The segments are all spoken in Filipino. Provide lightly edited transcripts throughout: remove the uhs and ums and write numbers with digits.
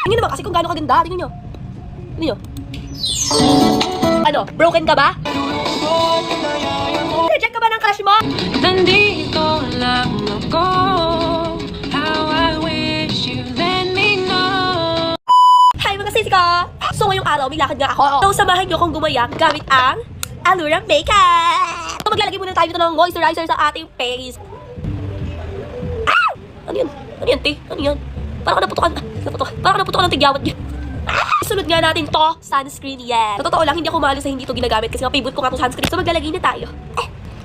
Tingnan naman kasi kung gaano kaganda. Tingnan nyo. Tingnan nyo. Ano? Broken ka ba? Reject ka ba ng crush mo? Nandito lang ako. How I wish you let me know. Hi mga sisi ko! So ngayong araw, may lakad nga ako. So samahan nyo akong gumaya gamit ang Allura Makeup! So maglalagay muna tayo dito ng moisturizer sa ating face. Ah! Ano yan? Ano yan, te? Ano yan? Parang naputukan ng tigyawat niya. Sunod nga natin to, sunscreen yan. Sa totoo lang, hindi ako maalis sa hindi ito ginagamit kasi nga favorite ko nga itong sunscreen. So maglalagay na tayo.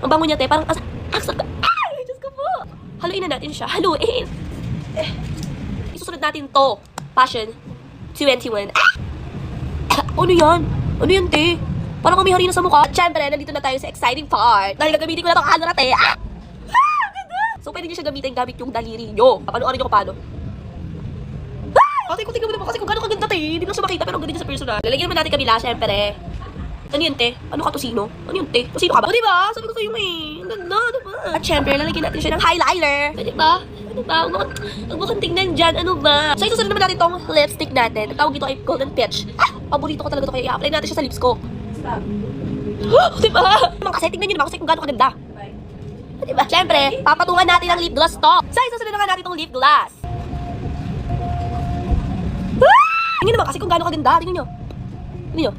Ang bango niya, te. Parang asap ka. Ay, Diyos ko po. Haluin na natin siya. Haluin. Isusunod natin to. Passion 21. Ano yan? Ano yan, te? Parang kami hari na sa mukha. At syempre, nandito na tayo sa exciting part. Dahil gagamitin ko na itong Allura, te. Ganda! So, pwede nyo siya gamitin gamit yung daliri nyo. Papanoorin nyo kung paano. Ate, kung tingnan mo naman kasi kung gano'ng kaganda, te. Hindi lang siya makita, pero ang ganda niya sa personal. Lalagyan naman natin kabila, syempre. Ano yun, te? Ano ka, tosino? Ano yun, te? Tosino ka ba? O, diba? Sabi ko sa'yo, may. Ang ganda, diba? At syempre, lalagyan natin siya ng highlighter. Diba? Ano ba? Ang mukhang tingnan dyan. Ano ba? So, isusunod naman natin tong lipstick natin. Ang tawag dito ay Golden Peach. Paborito ko talaga ito, kaya i-apply natin siya sa lips ko. Diba? Kasi tingnan nyo naman kasi kung gano'ng kaganda. Diba? Syempre, papatungan natin ang lip gloss to. So, isusunod naman natin tong lip gloss. Tingnan naman kasi kung gaano kaganda. Tingnan nyo. Tingnan nyo.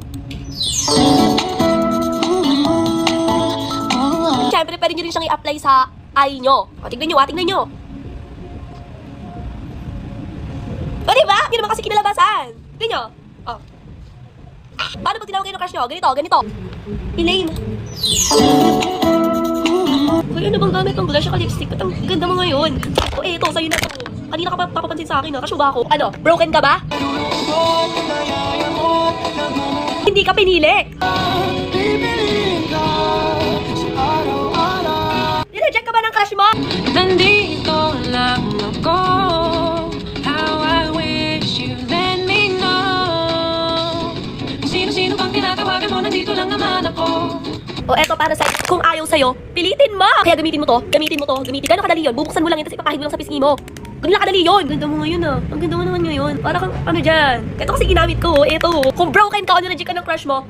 Siyempre, pwede nyo rin siyang i-apply sa eye nyo. O, tingnan nyo, tingnan nyo. O, diba? Hindi naman kasi kinalabasan. Tingnan nyo. O. Paano pag tinawag kayo ng crush nyo? Ganito, ganito. Elaine. Uy, ano bang gamit ng blush at lipstick? At ang ganda mo ngayon. O, eto, sa'yo na to. Kanina ka pa papapansin sa akin, ha? Kasyuba ako. Ano? Broken ka ba? Hindi ka pinilik. Nireject ka ba ng crush mo? Nandito lang ako. How I wish you let me know. Sino-sino pang tinatawagan mo, nandito lang naman ako. O eto para sa'yo. Kung ayaw sa'yo, pilitin mo. Kaya gamitin mo to. Gamitin mo to. Gamitin. Gano'ng kadali yun? Bubuksan mo lang yun, tapos ipapahid mo lang sa pisngi mo. Ganun lang kadali yun. Ganda mo ngayon, ah. Ang ganda mo naman ngayon. Para kang ano dyan. Ito kasi ginamit ko. Eto. Kung broken ka o nireject ka ng crush mo,